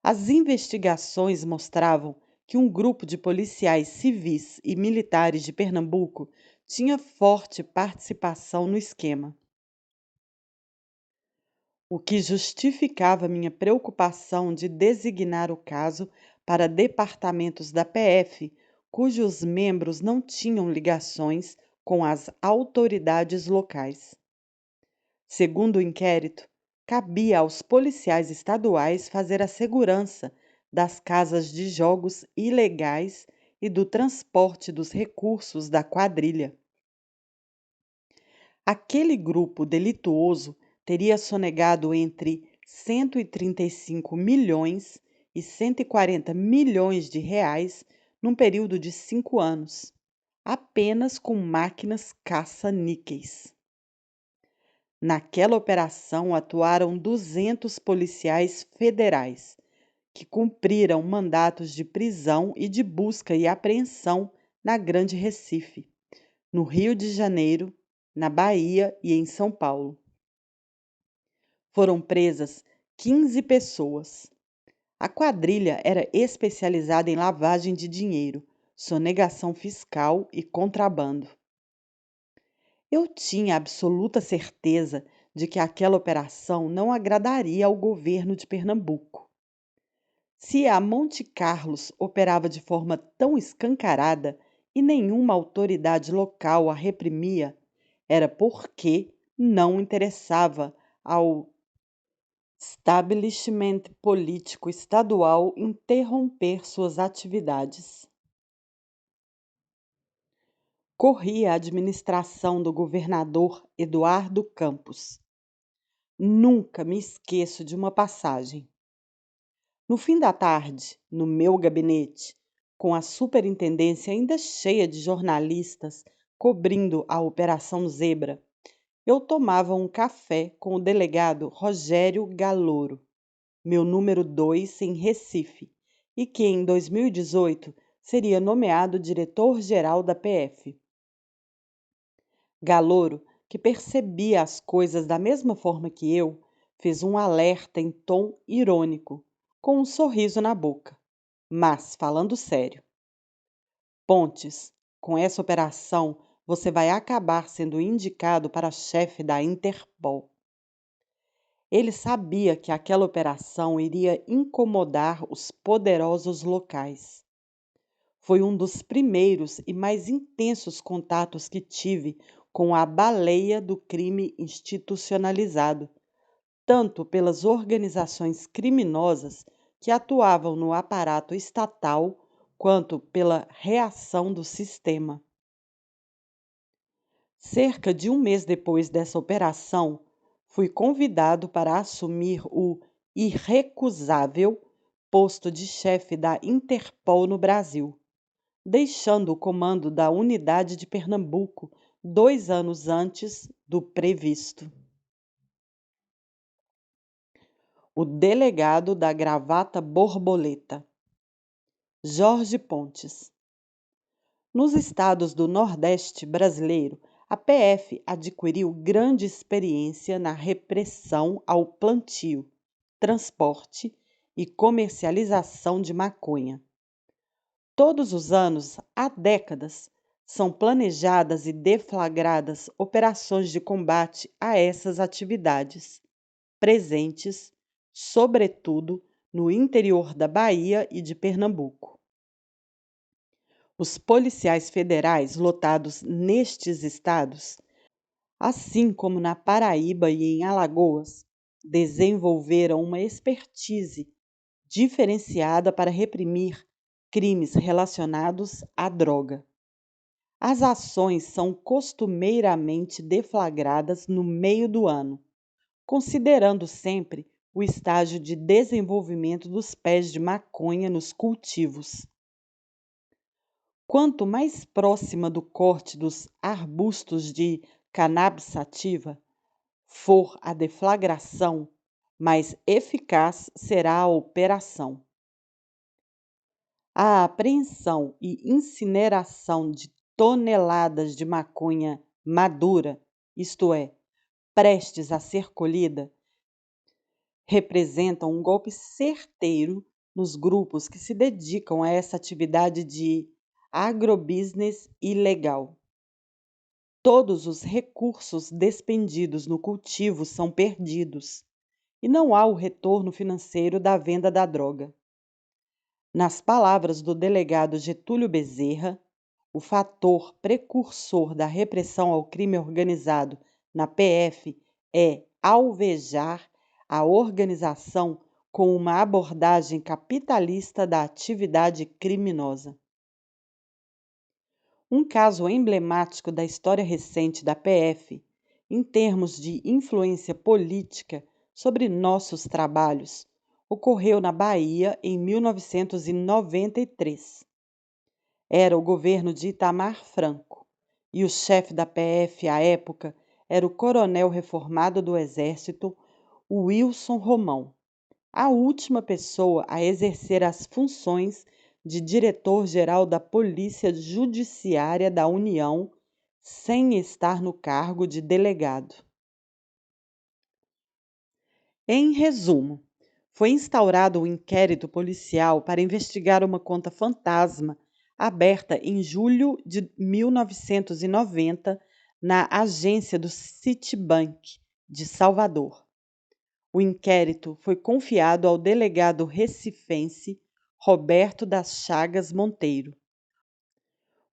A: As investigações mostravam que um grupo de policiais civis e militares de Pernambuco tinha forte participação no esquema, o que justificava minha preocupação de designar o caso para departamentos da PF cujos membros não tinham ligações com as autoridades locais. Segundo o inquérito, cabia aos policiais estaduais fazer a segurança das casas de jogos ilegais e do transporte dos recursos da quadrilha. Aquele grupo delituoso teria sonegado entre 135 milhões e 140 milhões de reais num período de 5 anos, apenas com máquinas caça-níqueis. Naquela operação atuaram 200 policiais federais, que cumpriram mandatos de prisão e de busca e apreensão na Grande Recife, no Rio de Janeiro, na Bahia e em São Paulo. Foram presas 15 pessoas. A quadrilha era especializada em lavagem de dinheiro, sonegação fiscal e contrabando. Eu tinha absoluta certeza de que aquela operação não agradaria ao governo de Pernambuco. Se a Monte Carlos operava de forma tão escancarada e nenhuma autoridade local a reprimia, era porque não interessava ao establishment político estadual interromper suas atividades. Corria a administração do governador Eduardo Campos. Nunca me esqueço de uma passagem. No fim da tarde, no meu gabinete, com a superintendência ainda cheia de jornalistas cobrindo a Operação Zebra, eu tomava um café com o delegado Rogério Galouro, meu número 2 em Recife, e que em 2018 seria nomeado diretor-geral da PF. Galouro, que percebia as coisas da mesma forma que eu, fez um alerta em tom irônico, com um sorriso na boca, mas falando sério. Pontes, com essa operação você vai acabar sendo indicado para chefe da Interpol. Ele sabia que aquela operação iria incomodar os poderosos locais. Foi um dos primeiros e mais intensos contatos que tive com a baleia do crime institucionalizado, tanto pelas organizações criminosas que atuavam no aparato estatal, quanto pela reação do sistema. Cerca de um mês depois dessa operação, fui convidado para assumir o irrecusável posto de chefe da Interpol no Brasil, deixando o comando da unidade de Pernambuco 2 anos antes do previsto. O delegado da gravata borboleta, Jorge Pontes. Nos estados do Nordeste brasileiro, a PF adquiriu grande experiência na repressão ao plantio, transporte e comercialização de maconha. Todos os anos, há décadas, são planejadas e deflagradas operações de combate a essas atividades, presentes, sobretudo, no interior da Bahia e de Pernambuco. Os policiais federais lotados nestes estados, assim como na Paraíba e em Alagoas, desenvolveram uma expertise diferenciada para reprimir crimes relacionados à droga. As ações são costumeiramente deflagradas no meio do ano, considerando sempre o estágio de desenvolvimento dos pés de maconha nos cultivos. Quanto mais próxima do corte dos arbustos de cannabis sativa for a deflagração, mais eficaz será a operação. A apreensão e incineração de toneladas de maconha madura, isto é, prestes a ser colhida, representam um golpe certeiro nos grupos que se dedicam a essa atividade de agrobusiness ilegal. Todos os recursos despendidos no cultivo são perdidos e não há o retorno financeiro da venda da droga. Nas palavras do delegado Getúlio Bezerra, o fator precursor da repressão ao crime organizado na PF é alvejar a organização com uma abordagem capitalista da atividade criminosa. Um caso emblemático da história recente da PF, em termos de influência política sobre nossos trabalhos, ocorreu na Bahia em 1993. Era o governo de Itamar Franco, e o chefe da PF à época era o coronel reformado do Exército, Wilson Romão, a última pessoa a exercer as funções de diretor-geral da Polícia Judiciária da União, sem estar no cargo de delegado. Em resumo, foi instaurado um inquérito policial para investigar uma conta fantasma aberta em julho de 1990 na agência do Citibank de Salvador. O inquérito foi confiado ao delegado recifense Roberto das Chagas Monteiro,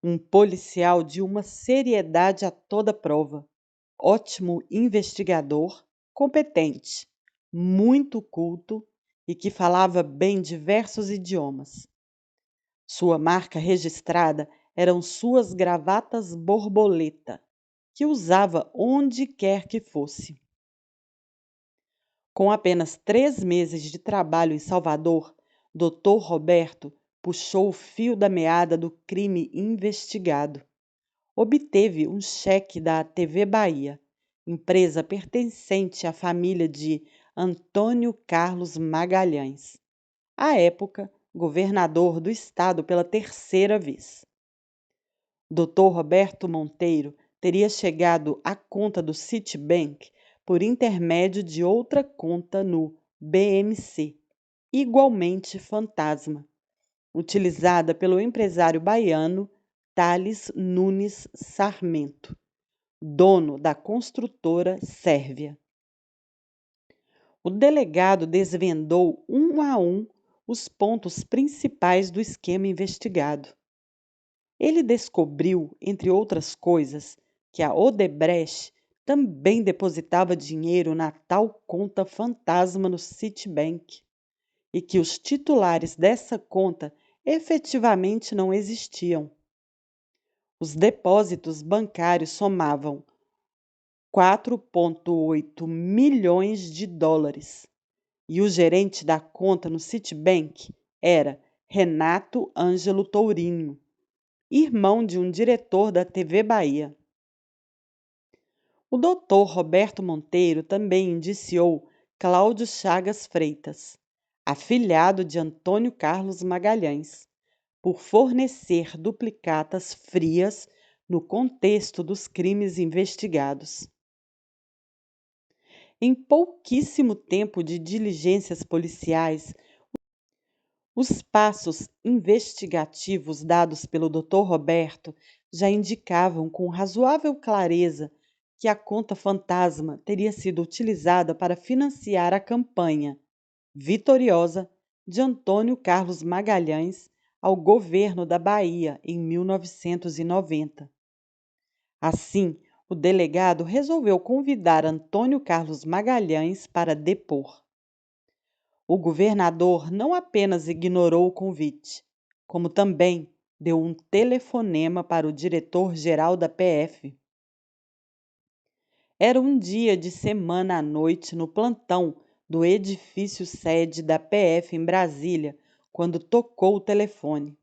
A: um policial de uma seriedade a toda prova, ótimo investigador, competente, muito culto e que falava bem diversos idiomas. Sua marca registrada eram suas gravatas borboleta, que usava onde quer que fosse. Com apenas 3 meses de trabalho em Salvador, Dr. Roberto puxou o fio da meada do crime investigado. Obteve um cheque da TV Bahia, empresa pertencente à família de Antônio Carlos Magalhães, à época governador do estado pela 3ª vez. Dr. Roberto Monteiro teria chegado à conta do Citibank por intermédio de outra conta no BMC, igualmente fantasma, utilizada pelo empresário baiano Thales Nunes Sarmento, dono da construtora Sérvia. O delegado desvendou um a um os pontos principais do esquema investigado. Ele descobriu, entre outras coisas, que a Odebrecht também depositava dinheiro na tal conta fantasma no Citibank e que os titulares dessa conta efetivamente não existiam. Os depósitos bancários somavam 4,8 milhões de dólares e o gerente da conta no Citibank era Renato Ângelo Tourinho, irmão de um diretor da TV Bahia. O doutor Roberto Monteiro também indiciou Cláudio Chagas Freitas, afilhado de Antônio Carlos Magalhães, por fornecer duplicatas frias no contexto dos crimes investigados. Em pouquíssimo tempo de diligências policiais, os passos investigativos dados pelo Dr. Roberto já indicavam com razoável clareza que a conta fantasma teria sido utilizada para financiar a campanha vitoriosa de Antônio Carlos Magalhães ao governo da Bahia em 1990. Assim, o delegado resolveu convidar Antônio Carlos Magalhães para depor. O governador não apenas ignorou o convite, como também deu um telefonema para o diretor-geral da PF. Era um dia de semana à noite no plantão do edifício sede da PF em Brasília, quando tocou o telefone.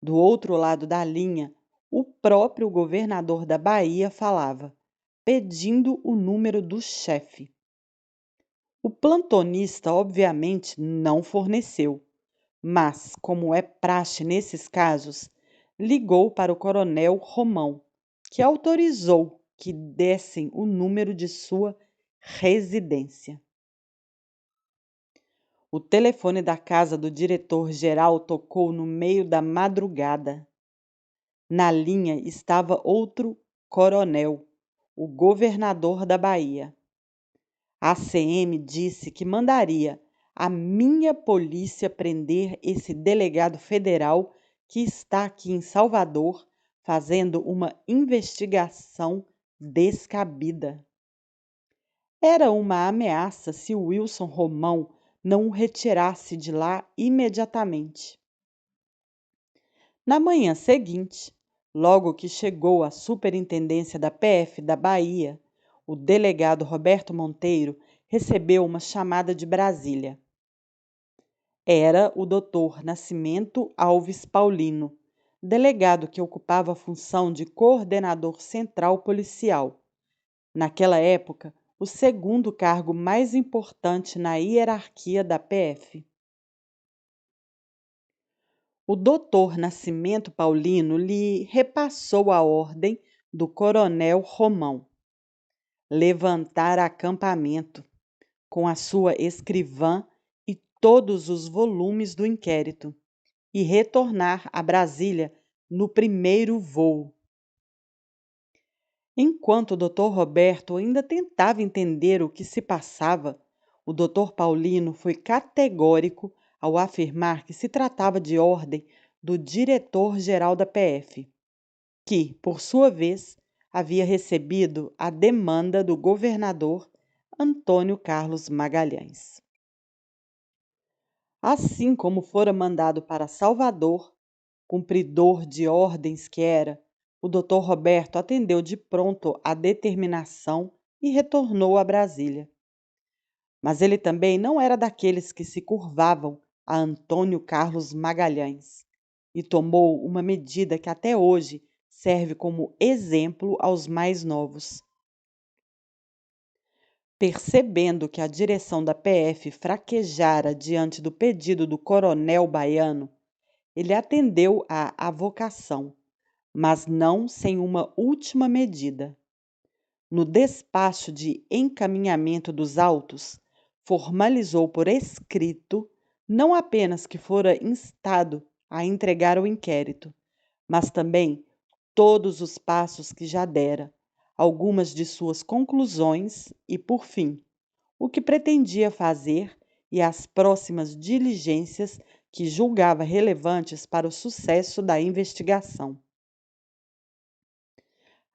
A: Do outro lado da linha, o próprio governador da Bahia falava, pedindo o número do chefe. O plantonista, obviamente, não forneceu, mas, como é praxe nesses casos, ligou para o coronel Romão, que autorizou que dessem o número de sua residência. O telefone da casa do diretor-geral tocou no meio da madrugada. Na linha estava outro Coronel, o governador da Bahia. A ACM disse que mandaria a minha polícia prender esse delegado federal que está aqui em Salvador fazendo uma investigação descabida. Era uma ameaça se o Wilson Romão não o retirasse de lá imediatamente. Na manhã seguinte, logo que chegou à superintendência da PF da Bahia, o delegado Roberto Monteiro recebeu uma chamada de Brasília. Era o Dr. Nascimento Alves Paulino, delegado que ocupava a função de coordenador central policial. Naquela época, o segundo cargo mais importante na hierarquia da PF. O doutor Nascimento Paulino lhe repassou a ordem do coronel Romão: levantar acampamento, com a sua escrivã e todos os volumes do inquérito, e retornar a Brasília no primeiro voo. Enquanto o doutor Roberto ainda tentava entender o que se passava, o doutor Paulino foi categórico ao afirmar que se tratava de ordem do diretor-geral da PF, que, por sua vez, havia recebido a demanda do governador Antônio Carlos Magalhães. Assim como fora mandado para Salvador, cumpridor de ordens que era, o doutor Roberto atendeu de pronto à determinação e retornou a Brasília. Mas ele também não era daqueles que se curvavam a Antônio Carlos Magalhães e tomou uma medida que até hoje serve como exemplo aos mais novos. Percebendo que a direção da PF fraquejara diante do pedido do coronel baiano, ele atendeu à avocação, mas não sem uma última medida. No despacho de encaminhamento dos autos, formalizou por escrito não apenas que fora instado a entregar o inquérito, mas também todos os passos que já dera, algumas de suas conclusões e, por fim, o que pretendia fazer e as próximas diligências que julgava relevantes para o sucesso da investigação.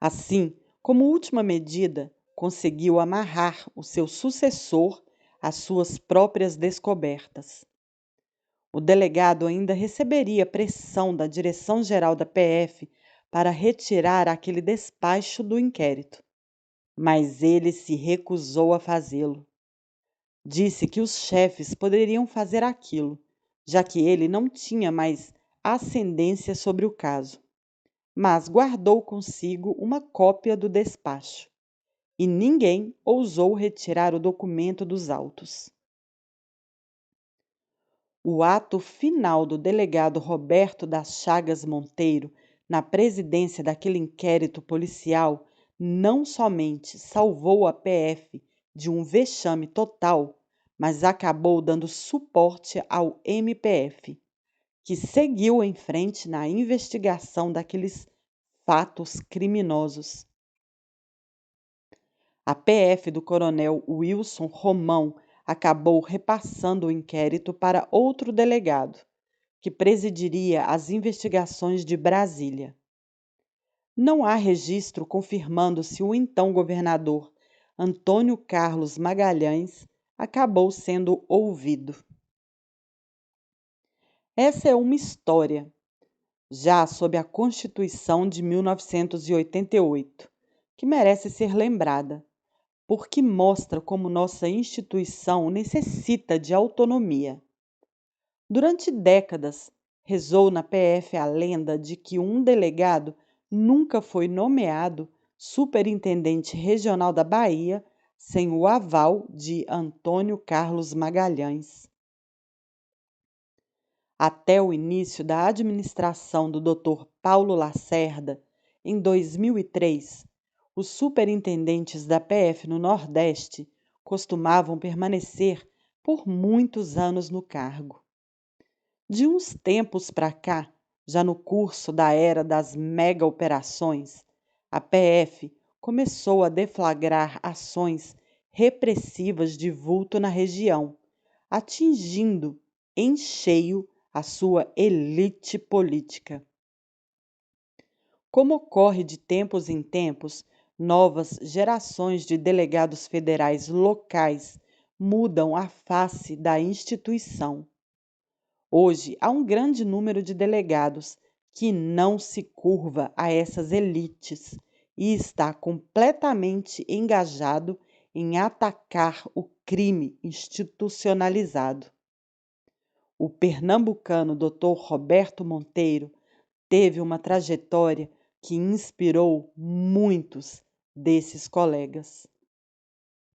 A: Assim, como última medida, conseguiu amarrar o seu sucessor às suas próprias descobertas. O delegado ainda receberia pressão da direção-geral da PF para retirar aquele despacho do inquérito, mas ele se recusou a fazê-lo. Disse que os chefes poderiam fazer aquilo, já que ele não tinha mais ascendência sobre o caso, mas guardou consigo uma cópia do despacho, e ninguém ousou retirar o documento dos autos. O ato final do delegado Roberto das Chagas Monteiro na presidência daquele inquérito policial não somente salvou a PF de um vexame total, mas acabou dando suporte ao MPF, que seguiu em frente na investigação daqueles fatos criminosos. A PF do coronel Wilson Romão acabou repassando o inquérito para outro delegado, que presidiria as investigações de Brasília. Não há registro confirmando se o então governador Antônio Carlos Magalhães acabou sendo ouvido. Essa é uma história, já sob a Constituição de 1988, que merece ser lembrada, porque mostra como nossa instituição necessita de autonomia. Durante décadas, rezou na PF a lenda de que um delegado nunca foi nomeado superintendente regional da Bahia sem o aval de Antônio Carlos Magalhães. Até o início da administração do Dr. Paulo Lacerda, em 2003, os superintendentes da PF no Nordeste costumavam permanecer por muitos anos no cargo. De uns tempos para cá, já no curso da era das mega-operações, A PF começou a deflagrar ações repressivas de vulto na região, atingindo em cheio a sua elite política. Como ocorre de tempos em tempos, novas gerações de delegados federais locais mudam a face da instituição. Hoje, há um grande número de delegados que não se curva a essas elites e está completamente engajado em atacar o crime institucionalizado. O pernambucano Dr. Roberto Monteiro teve uma trajetória que inspirou muitos desses colegas.